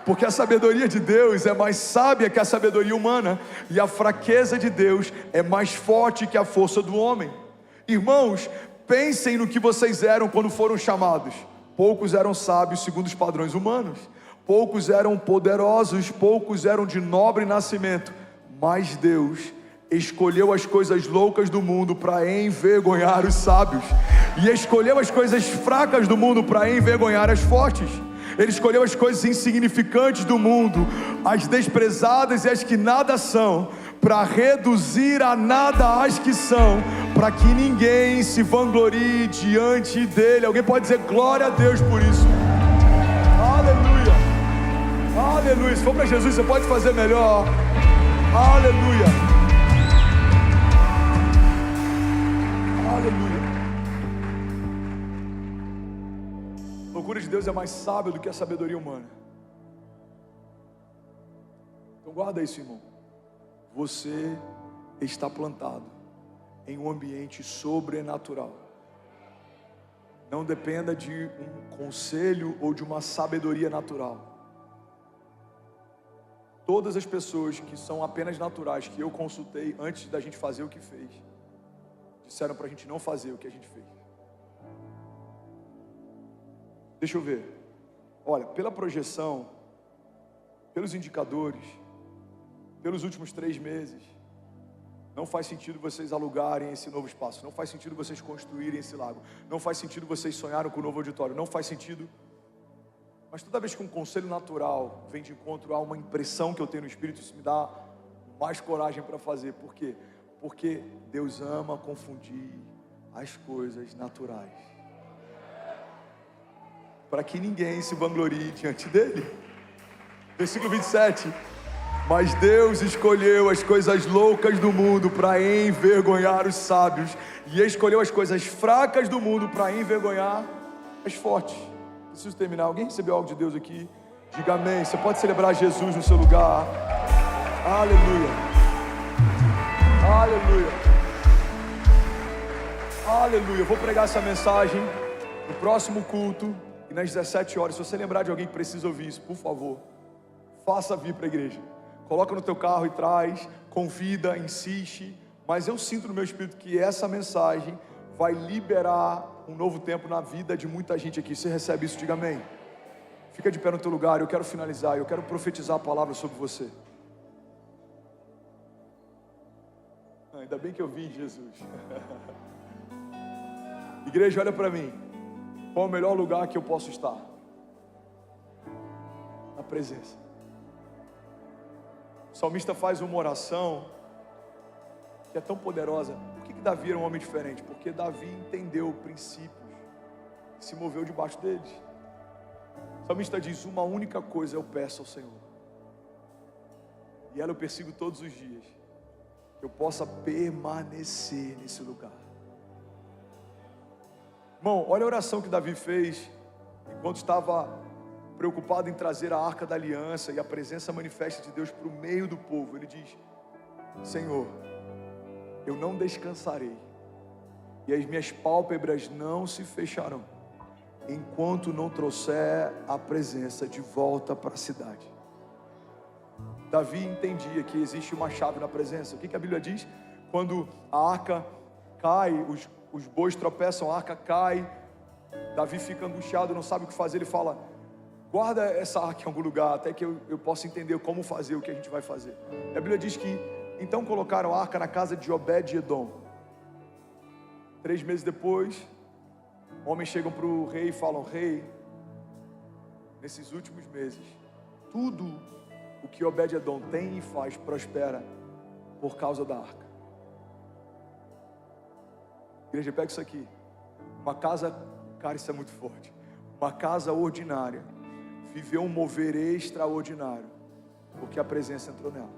[SPEAKER 1] Porque a sabedoria de Deus é mais sábia que a sabedoria humana, e a fraqueza de Deus é mais forte que a força do homem. Irmãos, pensem no que vocês eram quando foram chamados. Poucos eram sábios segundo os padrões humanos, poucos eram poderosos, poucos eram de nobre nascimento, mas Deus escolheu as coisas loucas do mundo para envergonhar os sábios, e escolheu as coisas fracas do mundo para envergonhar as fortes. Ele escolheu as coisas insignificantes do mundo, as desprezadas e as que nada são, para reduzir a nada as que são, para que ninguém se vanglorie diante dele. Alguém pode dizer glória a Deus por isso? Aleluia, aleluia. Se for para Jesus, você pode fazer melhor. Aleluia, aleluia. A loucura de Deus é mais sábia do que a sabedoria humana. Então guarda isso, irmão. Você está plantado em um ambiente sobrenatural. Não dependa de um conselho ou de uma sabedoria natural. Todas as pessoas que são apenas naturais, que eu consultei antes da gente fazer o que fez, disseram para a gente não fazer o que a gente fez. Deixa eu ver. Olha, pela projeção, pelos indicadores, pelos últimos 3 meses, não faz sentido vocês alugarem esse novo espaço, não faz sentido vocês construírem esse lago, não faz sentido vocês sonharem com o novo auditório, não faz sentido. Mas toda vez que um conselho natural vem de encontro a uma impressão que eu tenho no Espírito, isso me dá mais coragem para fazer. Por quê? Porque Deus ama confundir as coisas naturais, para que ninguém se vanglorie diante dele. Versículo 27. Mas Deus escolheu as coisas loucas do mundo para envergonhar os sábios, e escolheu as coisas fracas do mundo para envergonhar as fortes. Preciso terminar. Alguém recebeu algo de Deus aqui? Diga amém. Você pode celebrar Jesus no seu lugar. Aleluia, aleluia, aleluia. Eu vou pregar essa mensagem no próximo culto e nas 17 horas. Se você lembrar de alguém que precisa ouvir isso, por favor, faça vir para a igreja. Coloca no teu carro e traz, convida, insiste. Mas eu sinto no meu espírito que essa mensagem vai liberar um novo tempo na vida de muita gente aqui. Você recebe isso? Diga amém. Fica de pé no teu lugar. Eu quero finalizar. Eu quero profetizar a palavra sobre você. Ainda bem que eu vi Jesus. Igreja, olha para mim. Qual é o melhor lugar que eu posso estar? Na presença. O salmista faz uma oração que é tão poderosa. Por que Davi era um homem diferente? Porque Davi entendeu princípios se moveu debaixo deles. O salmista diz: uma única coisa eu peço ao Senhor, e ela eu persigo todos os dias, que eu possa permanecer nesse lugar. Irmão, olha a oração que Davi fez enquanto estava preocupado em trazer a arca da aliança e a presença manifesta de Deus para o meio do povo. Ele diz: Senhor, eu não descansarei, e as minhas pálpebras não se fecharão, enquanto não trouxer a presença de volta para a cidade. Davi entendia que existe uma chave na presença. O que a Bíblia diz? Quando a arca cai, os bois tropeçam, a arca cai, Davi fica angustiado, não sabe o que fazer. Ele fala: guarda essa arca em algum lugar, até que eu possa entender como fazer o que a gente vai fazer. A Bíblia diz que então colocaram a arca na casa de Obed-Edom. 3 meses depois, homens chegam para o rei e falam: rei, nesses últimos meses, tudo o que Obed-Edom tem e faz prospera por causa da arca. Igreja, pega isso aqui. Uma casa, cara, isso é muito forte. Uma casa ordinária viveu um mover extraordinário, porque a presença entrou nela.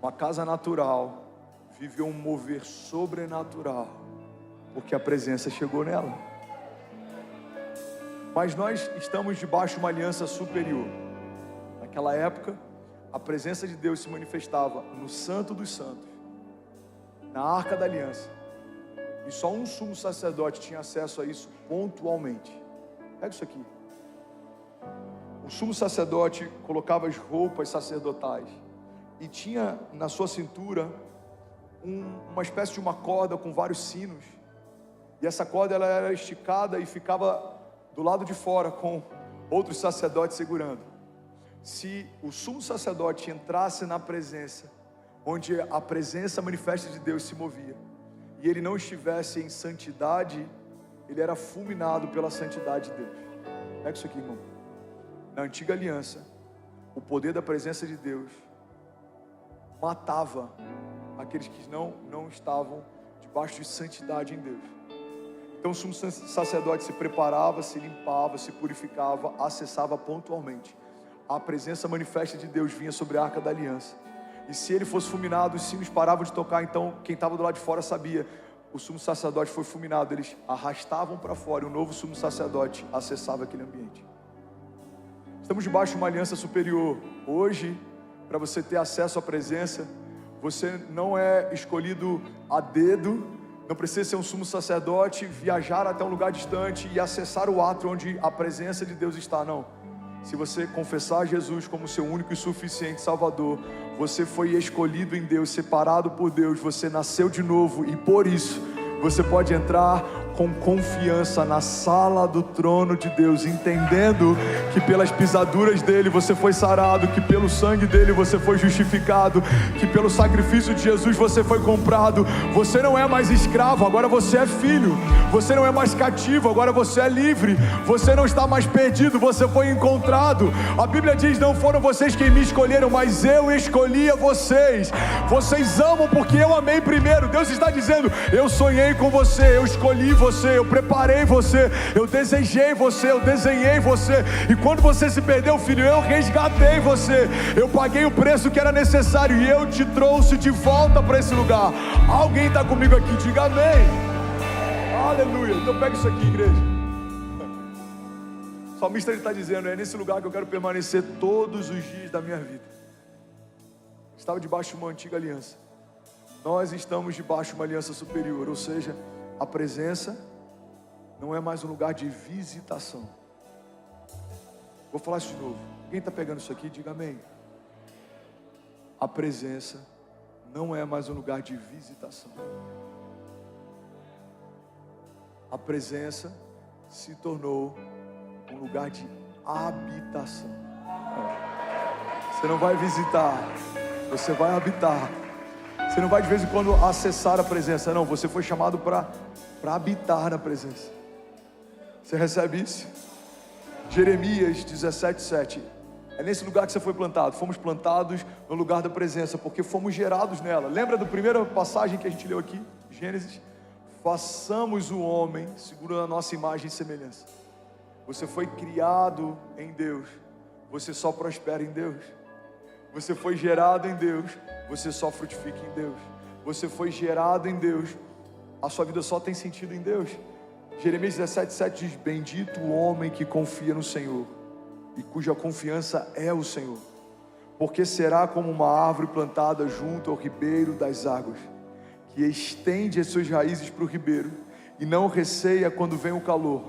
[SPEAKER 1] Uma casa natural viveu um mover sobrenatural, porque a presença chegou nela. Mas nós estamos debaixo de uma aliança superior. Naquela época, a presença de Deus se manifestava no Santo dos Santos, na Arca da Aliança, e só um sumo sacerdote tinha acesso a isso pontualmente. Pega isso aqui. O sumo sacerdote colocava as roupas sacerdotais e tinha na sua cintura uma espécie de uma corda com vários sinos, e essa corda ela era esticada e ficava do lado de fora com outros sacerdotes segurando. Se o sumo sacerdote entrasse na presença, onde a presença manifesta de Deus se movia, e ele não estivesse em santidade, ele era fulminado pela santidade de Deus. Pega isso aqui, irmão. Na antiga aliança, o poder da presença de Deus matava aqueles que não estavam debaixo de santidade em Deus. Então o sumo sacerdote se preparava, se limpava, se purificava, acessava pontualmente. A presença manifesta de Deus vinha sobre a Arca da Aliança. E se ele fosse fulminado, os sinos paravam de tocar. Então quem estava do lado de fora sabia: o sumo sacerdote foi fulminado. Eles arrastavam para fora e o novo sumo sacerdote acessava aquele ambiente. Estamos debaixo de uma aliança superior. Hoje, para você ter acesso à presença, você não é escolhido a dedo. Não precisa ser um sumo sacerdote, viajar até um lugar distante e acessar o átrio onde a presença de Deus está, não. Se você confessar Jesus como seu único e suficiente Salvador, você foi escolhido em Deus, separado por Deus, você nasceu de novo, e por isso você pode entrar com confiança na sala do trono de Deus, entendendo que pelas pisaduras dele você foi sarado, que pelo sangue dele você foi justificado, que pelo sacrifício de Jesus você foi comprado. Você não é mais escravo, agora você é filho. Você não é mais cativo, agora você é livre. Você não está mais perdido, você foi encontrado. A Bíblia diz: não foram vocês quem me escolheram, mas eu escolhi a vocês. Vocês amam porque eu amei primeiro. Deus está dizendo: eu sonhei com você, eu escolhi você, eu preparei você, eu desejei você, eu desenhei você. E quando você se perdeu, filho, eu resgatei você. Eu paguei o preço que era necessário e eu te trouxe de volta para esse lugar. Alguém está comigo aqui? Diga amém. Aleluia. Então pega isso aqui, igreja. O salmista está dizendo: é nesse lugar que eu quero permanecer todos os dias da minha vida. Estava debaixo de uma antiga aliança. Nós estamos debaixo de uma aliança superior, ou seja, a presença não é mais um lugar de visitação. Vou falar isso de novo. Quem está pegando isso aqui, diga amém. A presença não é mais um lugar de visitação. A presença se tornou um lugar de habitação. Você não vai visitar, você vai habitar. Você não vai de vez em quando acessar a presença, não. Você foi chamado para habitar na presença. Você recebe isso? Jeremias 17:7. É nesse lugar que você foi plantado. Fomos plantados no lugar da presença, porque fomos gerados nela. Lembra da primeira passagem que a gente leu aqui? Gênesis. façamos o homem segundo a nossa imagem e semelhança. Você foi criado em Deus, você só prospera em Deus. Você foi gerado em Deus, você só frutifica em Deus. Você foi gerado em Deus, a sua vida só tem sentido em Deus. Jeremias 17:7 diz: bendito o homem que confia no Senhor e cuja confiança é o Senhor, porque será como uma árvore plantada junto ao ribeiro das águas, que estende as suas raízes para o ribeiro e não receia quando vem o calor,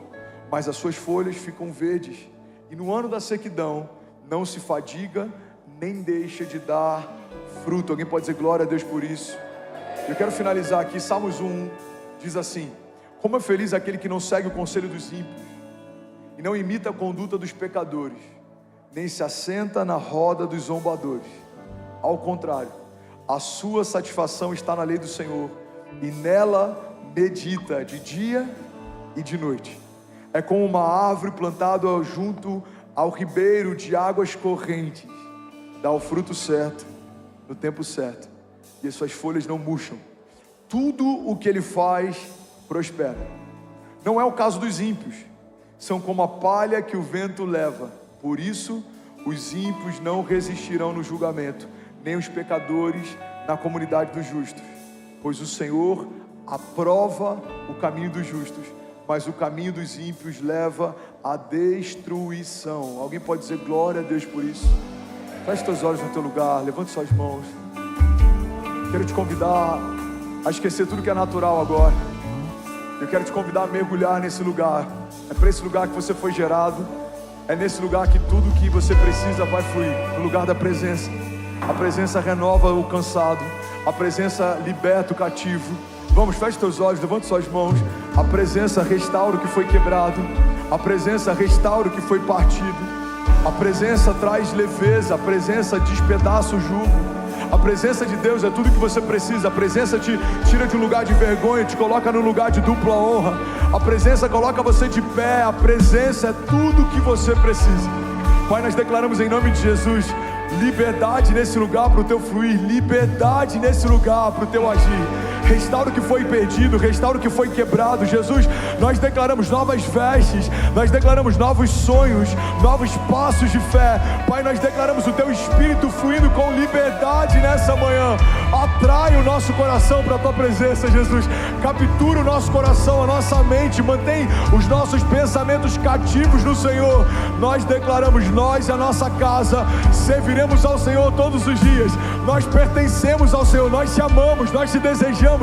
[SPEAKER 1] mas as suas folhas ficam verdes, e no ano da sequidão não se fadiga nem deixa de dar fruto. Alguém pode dizer glória a Deus por isso? Eu quero finalizar aqui. Salmos 1 diz assim: como é feliz aquele que não segue o conselho dos ímpios e não imita a conduta dos pecadores, nem se assenta na roda dos zombadores. Ao contrário, a sua satisfação está na lei do Senhor, e nela medita de dia e de noite. É como uma árvore plantada junto ao ribeiro de águas correntes, dá o fruto certo, no tempo certo, e as suas folhas não murcham. Tudo o que ele faz prospera. Não é o caso dos ímpios, são como a palha que o vento leva. Por isso, os ímpios não resistirão no julgamento, nem os pecadores na comunidade dos justos. Pois o Senhor aprova o caminho dos justos, mas o caminho dos ímpios leva à destruição. Alguém pode dizer glória a Deus por isso? Feche teus olhos no teu lugar, levante suas mãos. Quero te convidar a esquecer tudo que é natural agora. Eu quero te convidar a mergulhar nesse lugar. É para esse lugar que você foi gerado. É nesse lugar que tudo que você precisa vai fluir. No lugar da presença. A presença renova o cansado. A presença liberta o cativo. Vamos, feche teus olhos, levante suas mãos. A presença restaura o que foi quebrado. A presença restaura o que foi partido. A presença traz leveza. A presença despedaça o jugo. A presença de Deus é tudo que você precisa. A presença te tira de um lugar de vergonha, te coloca no lugar de dupla honra. A presença coloca você de pé. A presença é tudo que você precisa. Pai, nós declaramos em nome de Jesus liberdade nesse lugar para o teu fluir, liberdade nesse lugar para o teu agir. Restaura o que foi perdido, restaura o que foi quebrado. Jesus, nós declaramos novas vestes, nós declaramos novos sonhos, novos passos de fé. Pai, nós declaramos o teu Espírito fluindo com liberdade nessa manhã. Atrai o nosso coração para a tua presença, Jesus. Captura o nosso coração, a nossa mente, mantém os nossos pensamentos cativos no Senhor. Nós declaramos, nós e a nossa casa serviremos ao Senhor todos os dias. Nós pertencemos ao Senhor, nós te amamos, nós te desejamos.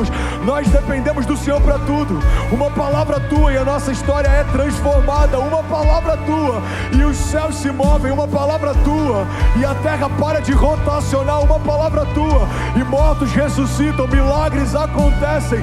[SPEAKER 1] Nós dependemos do Senhor para tudo. Uma palavra tua e a nossa história é transformada. Uma palavra tua e os céus se movem. Uma palavra tua e a terra para de rotacionar. Uma palavra tua e mortos ressuscitam, milagres acontecem.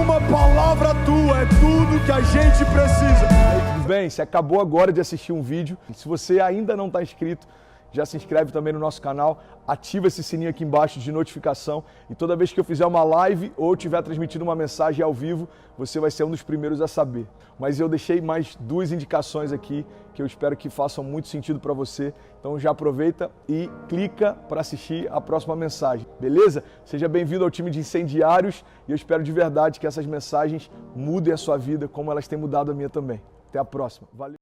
[SPEAKER 1] Uma palavra tua é tudo que a gente precisa. Tudo bem, você acabou agora de assistir um vídeo. Se você ainda não está inscrito, já se inscreve também no nosso canal, ativa esse sininho aqui embaixo de notificação e toda vez que eu fizer uma live ou estiver transmitindo uma mensagem ao vivo, você vai ser um dos primeiros a saber. Mas eu deixei mais 2 indicações aqui que eu espero que façam muito sentido para você. Então já aproveita e clica para assistir a próxima mensagem, beleza? Seja bem-vindo ao time de incendiários e eu espero de verdade que essas mensagens mudem a sua vida como elas têm mudado a minha também. Até a próxima. Valeu!